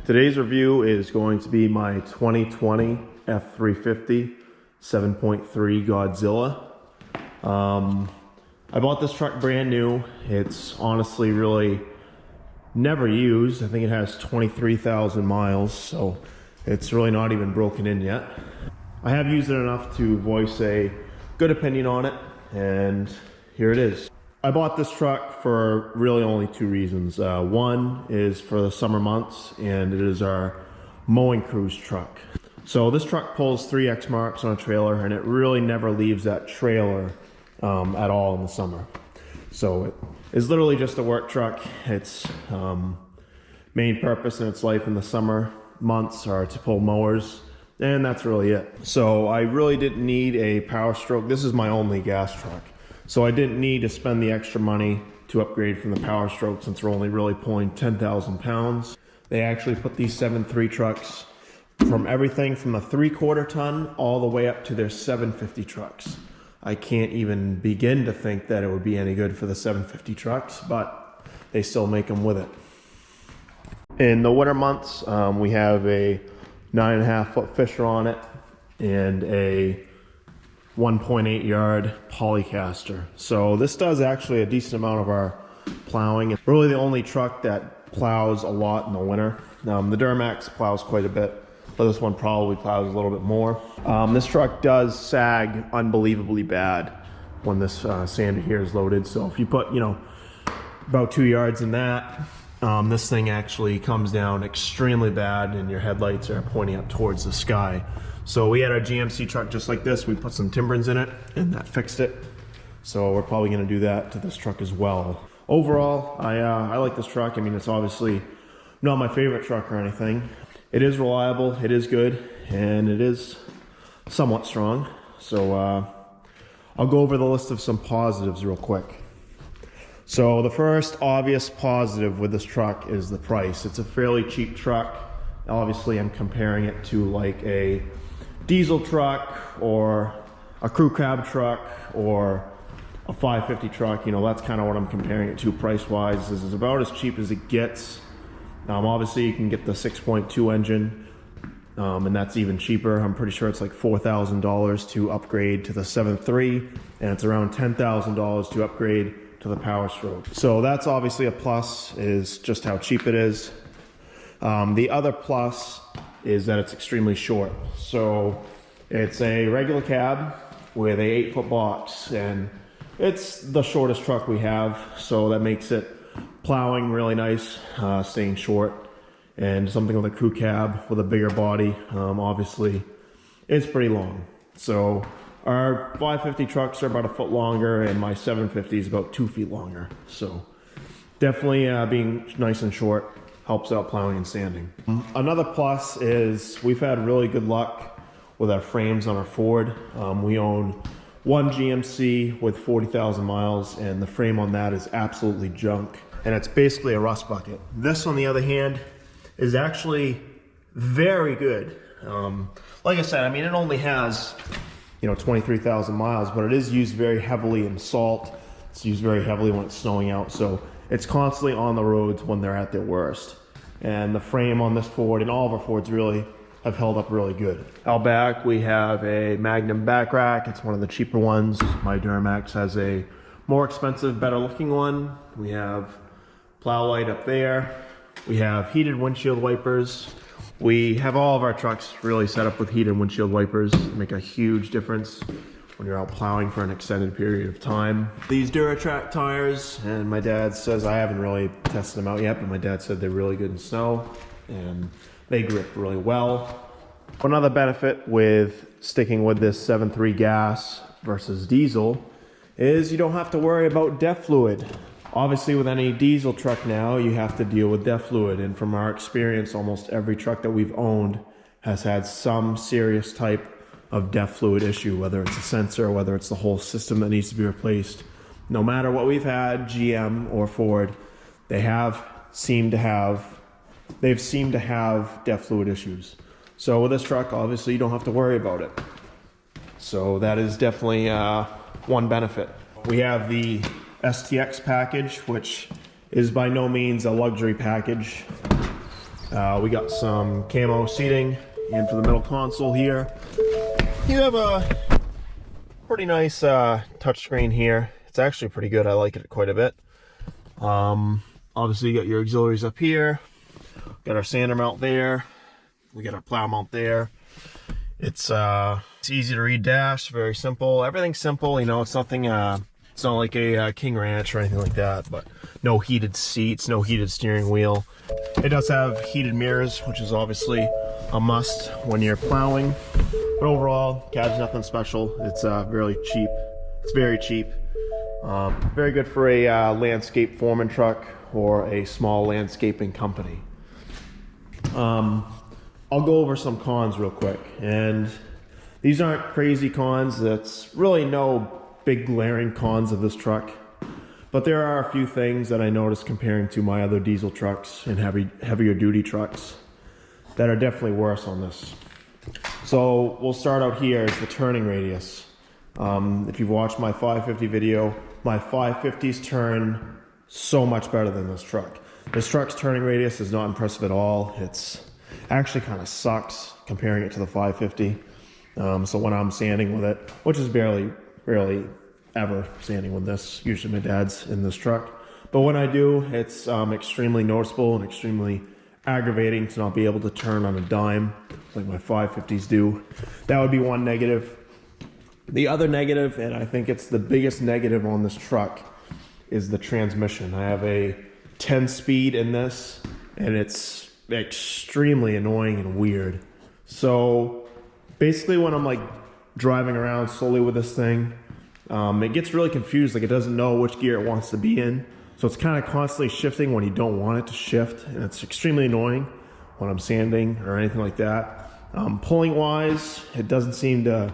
Today's review is going to be my 2020 F350 7.3 Godzilla. I bought this truck brand new. It's honestly really never used. I think it has 23,000 miles, so it's really not even broken in yet. I have used it enough to voice a good opinion on it, and here it is. I bought this truck for really only two reasons. One is for the summer months, and it is our mowing crew's truck. So this truck pulls 3 X marks on a trailer, and it really never leaves that trailer at all in the summer. So it is literally just a work truck. Its main purpose in its life in the summer months are to pull mowers, and that's really it. So I really didn't need a power stroke. This is my only gas truck. So I didn't need to spend the extra money to upgrade from the power stroke since we're only really pulling 10,000 pounds. They actually put these 7.3 trucks from everything from the 3/4 ton all the way up to their 750 trucks. I can't even begin to think that it would be any good for the 750 trucks, but they still make them with it. In the winter months, we have a 9.5 foot Fisher on it and a 1.8 yard Polycaster. So this does actually a decent amount of our plowing. It's really the only truck that plows a lot in the winter. The Duramax plows quite a bit, but this one probably plows a little bit more. This truck does sag unbelievably bad when this sander here is loaded. So if you put, about 2 yards in that, this thing actually comes down extremely bad and your headlights are pointing up towards the sky. So we had our GMC truck just like this. We put some timberings in it and that fixed it. So we're probably gonna do that to this truck as well. Overall, I like this truck. I mean, it's obviously not my favorite truck or anything. It is reliable, it is good, and it is somewhat strong. So I'll go over the list of some positives real quick. So the first obvious positive with this truck is the price. It's a fairly cheap truck. Obviously, I'm comparing it to like a diesel truck or a crew cab truck or a 550 truck. That's kind of what I'm comparing it to price-wise. This is about as cheap as it gets. Obviously, you can get the 6.2 engine, and that's even cheaper. I'm pretty sure it's like $4,000 to upgrade to the 7.3, and it's around $10,000 to upgrade to the power stroke. So that's obviously a plus, is just how cheap it is. The other plus is that it's extremely short. So it's a regular cab with a 8-foot box, and it's the shortest truck we have. So that makes it plowing really nice, staying short, and something with a crew cab with a bigger body, obviously it's pretty long. So our 550 trucks are about 1 foot longer, and my 750 is about 2 feet longer. So definitely being nice and short helps out plowing and sanding. Another plus is we've had really good luck with our frames on our Ford. We own one GMC with 40,000 miles, and the frame on that is absolutely junk, and it's basically a rust bucket. This, on the other hand, is actually very good. Like I said, I mean, it only has 23,000 miles, but it is used very heavily in salt. It's used very heavily when it's snowing out, so it's constantly on the roads when they're at their worst. And the frame on this Ford, and all of our Fords really, have held up really good. Out back, we have a Magnum back rack. It's one of the cheaper ones. My Duramax has a more expensive, better looking one. We have plow light up there. We have heated windshield wipers. We have all of our trucks really set up with heated windshield wipers. They make a huge difference when you're out plowing for an extended period of time. These Duratrack tires, and my dad says, I haven't really tested them out yet, but my dad said they're really good in snow and they grip really well. Another benefit with sticking with this 7.3 gas versus diesel is you don't have to worry about DEF fluid. Obviously, with any diesel truck now, you have to deal with DEF fluid, and from our experience, almost every truck that we've owned has had some serious type of DEF fluid issue, whether it's a sensor, whether it's the whole system that needs to be replaced. No matter what we've had, GM or Ford, they've seemed to have DEF fluid issues. So with this truck, obviously, you don't have to worry about it. So that is definitely one benefit. We have the STX package, which is by no means a luxury package. We got some camo seating in for the middle console here. You have a pretty nice touchscreen here. It's actually pretty good. I like it quite a bit. Obviously you got your auxiliaries up here. Got our sander mount there. We got our plow mount there. It's easy to read dash, very simple. Everything's simple, you know, it's nothing, it's not like a King Ranch or anything like that, but no heated seats, no heated steering wheel. It does have heated mirrors, which is obviously a must when you're plowing. But overall, cab's nothing special. It's really cheap. It's very cheap. Very good for a landscape foreman truck or a small landscaping company. I'll go over some cons real quick, and these aren't crazy cons. That's really no big glaring cons of this truck, but there are a few things that I noticed comparing to my other diesel trucks and heavier duty trucks that are definitely worse on this. So we'll start out here is the turning radius. If you've watched my 550 video, my 550s turn so much better than this truck. This truck's turning radius is not impressive at all. It's actually kind of sucks comparing it to the 550. So when I'm sanding with it, which is barely ever sanding with this, usually my dad's in this truck, but when I do, it's extremely noticeable and extremely aggravating to not be able to turn on a dime like my 550s do. That would be one negative. The other negative, and I think it's the biggest negative on this truck, is the transmission. I have a 10-speed in this, and it's extremely annoying and weird. So basically when I'm like driving around slowly with this thing, it gets really confused. Like it doesn't know which gear it wants to be in. So it's kind of constantly shifting when you don't want it to shift. And it's extremely annoying when I'm sanding or anything like that. Pulling wise, it doesn't seem to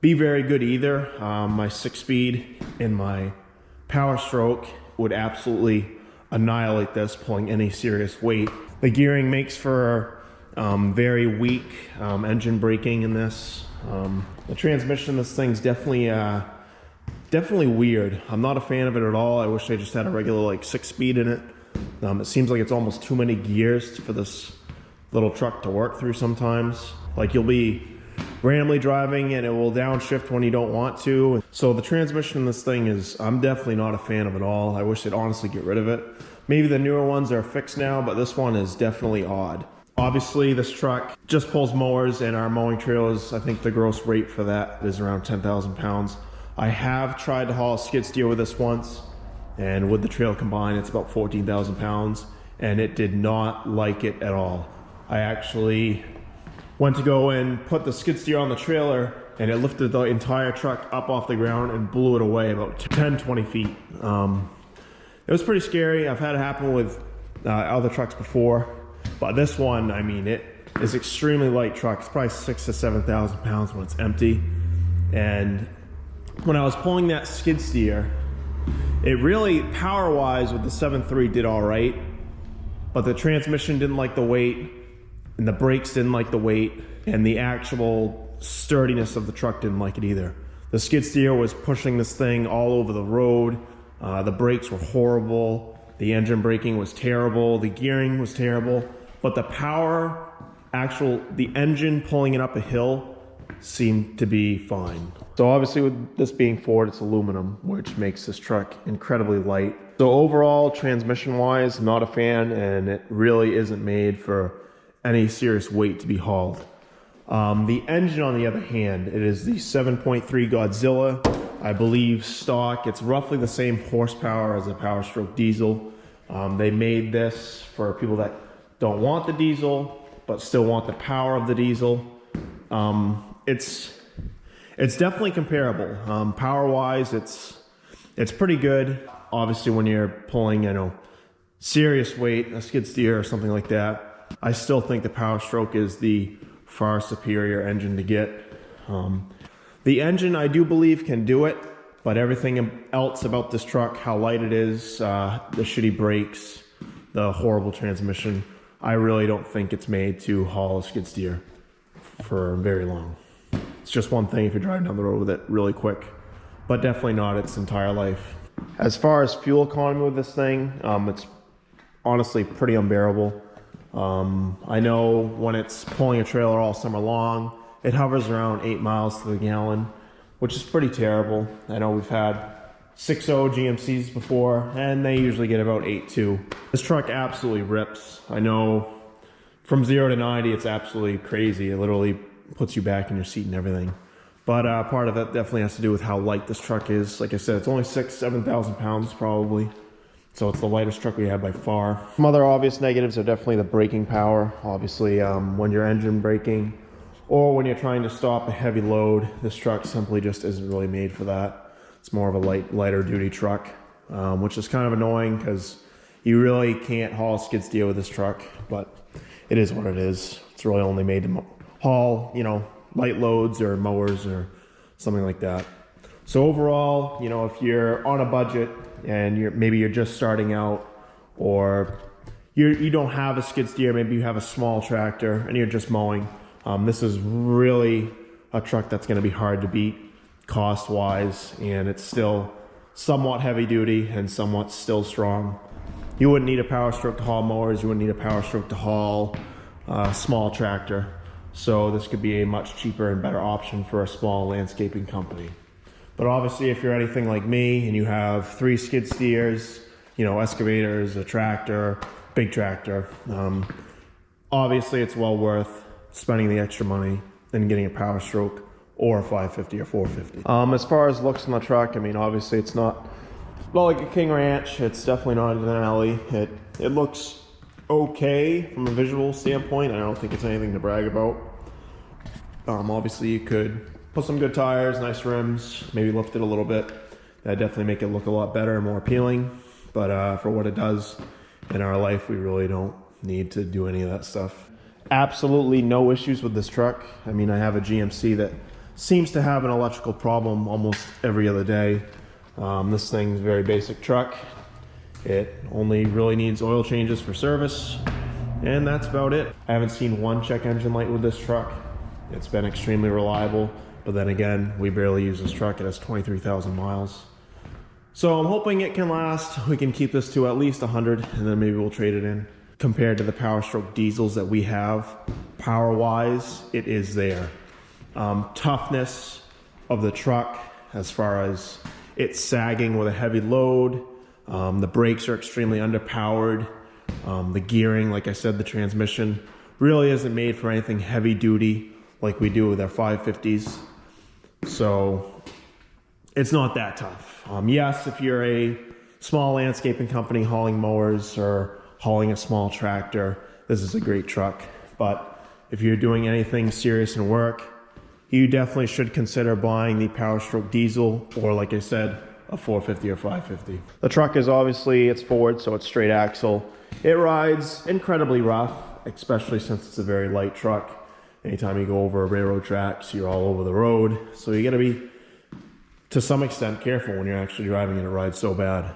be very good either. My 6-speed and my power stroke would absolutely annihilate this pulling any serious weight. The gearing makes for very weak engine braking in this. The transmission in this thing's definitely weird. I'm not a fan of it at all. I wish they just had a regular like 6-speed in it. It seems like it's almost too many gears for this little truck to work through sometimes. Like you'll be randomly driving and it will downshift when you don't want to. So the transmission in this thing is, I'm definitely not a fan of it all. I wish they'd honestly get rid of it. Maybe the newer ones are fixed now, but this one is definitely odd. Obviously this truck just pulls mowers, and our mowing trailers, I think the gross weight for that is around 10,000 pounds. I have tried to haul a skid steer with this once, and with the trail combined it's about 14,000 pounds, and it did not like it at all. I actually went to go and put the skid steer on the trailer, and it lifted the entire truck up off the ground and blew it away about 10-20 feet. It was pretty scary. I've had it happen with other trucks before, but this one, I mean, it is extremely light truck. It's probably 6,000 to 7,000 pounds when it's empty. And when I was pulling that skid steer, it really, power-wise, with the 7.3 did all right, but the transmission didn't like the weight, and the brakes didn't like the weight, and the actual sturdiness of the truck didn't like it either. The skid steer was pushing this thing all over the road. The brakes were horrible. The engine braking was terrible. The gearing was terrible. But the power, the engine pulling it up a hill seemed to be fine. So obviously with this being Ford, it's aluminum, which makes this truck incredibly light. So overall, transmission-wise, not a fan, and it really isn't made for any serious weight to be hauled. The engine, on the other hand, it is the 7.3 Godzilla. I believe stock. It's roughly the same horsepower as a Power Stroke diesel. They made this for people that don't want the diesel, but still want the power of the diesel. It's definitely comparable. Power-wise, it's pretty good. Obviously, when you're pulling, serious weight, a skid steer or something like that, I still think the Power Stroke is the far superior engine to get. The engine, I do believe, can do it, but everything else about this truck, how light it is, the shitty brakes, the horrible transmission, I really don't think it's made to haul a skid steer for very long. It's just one thing if you're driving down the road with it really quick, but definitely not its entire life. As far as fuel economy with this thing, it's honestly pretty unbearable. I know when it's pulling a trailer all summer long, it hovers around 8 miles to the gallon, which is pretty terrible. I know we've had 6.0 GMCs before, and they usually get about 8.2. This truck absolutely rips. I know from 0 to 90, it's absolutely crazy. It literally puts you back in your seat and everything. But part of that definitely has to do with how light this truck is. Like I said, it's only 7,000 pounds probably. So it's the lightest truck we have by far. Some other obvious negatives are definitely the braking power. Obviously, when you're engine braking or when you're trying to stop a heavy load, this truck simply just isn't really made for that. It's more of a lighter duty truck, which is kind of annoying because you really can't haul a skid steer with this truck, but it is what it is. It's really only made to haul, you know, light loads or mowers or something like that. So overall, you know, if you're on a budget and maybe you're just starting out, or you don't have a skid steer, maybe you have a small tractor and you're just mowing, this is really a truck that's going to be hard to beat cost wise, and it's still somewhat heavy duty and somewhat still strong. You wouldn't need a power stroke to haul mowers, you wouldn't need a power stroke to haul a small tractor. So this could be a much cheaper and better option for a small landscaping company. But obviously, if you're anything like me and you have 3 skid steers, you know, excavators, a tractor, big tractor, obviously it's well worth spending the extra money and getting a power stroke or a 550 or 450. As far as looks on the truck, I mean, obviously it's not like a King Ranch. It's definitely not an alley. It looks okay from a visual standpoint. I don't think it's anything to brag about. Obviously you could put some good tires, nice rims, maybe lift it a little bit. That'd definitely make it look a lot better and more appealing. But for what it does in our life, we really don't need to do any of that stuff. Absolutely no issues with this truck. I mean, I have a GMC that seems to have an electrical problem almost every other day. This thing's a very basic truck. It only really needs oil changes for service, and that's about it. I haven't seen one check engine light with this truck. It's been extremely reliable, but then again, we barely use this truck. It has 23,000 miles. So I'm hoping it can last. We can keep this to at least 100, and then maybe we'll trade it in. Compared to the Power Stroke diesels that we have, power-wise, it is there. Toughness of the truck, as far as it's sagging with a heavy load, the brakes are extremely underpowered. The gearing, like I said, the transmission really isn't made for anything heavy duty like we do with our 550s. So it's not that tough. Yes, if you're a small landscaping company hauling mowers or hauling a small tractor, this is a great truck. But if you're doing anything serious in work, you definitely should consider buying the Power Stroke diesel, or like I said, a 450 or 550. The truck is obviously, it's forward, so it's straight axle. It rides incredibly rough, especially since it's a very light truck. Anytime you go over railroad tracks, you're all over the road. So you gotta be, to some extent, careful when you're actually driving and it rides so bad.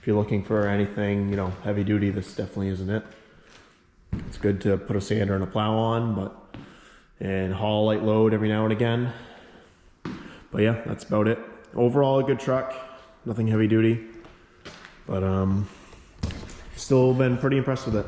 If you're looking for anything, you know, heavy duty, this definitely isn't it. It's good to put a sander and a plow on, and haul a light load every now and again. But yeah, that's about it. Overall, a good truck, nothing heavy duty, but still been pretty impressed with it.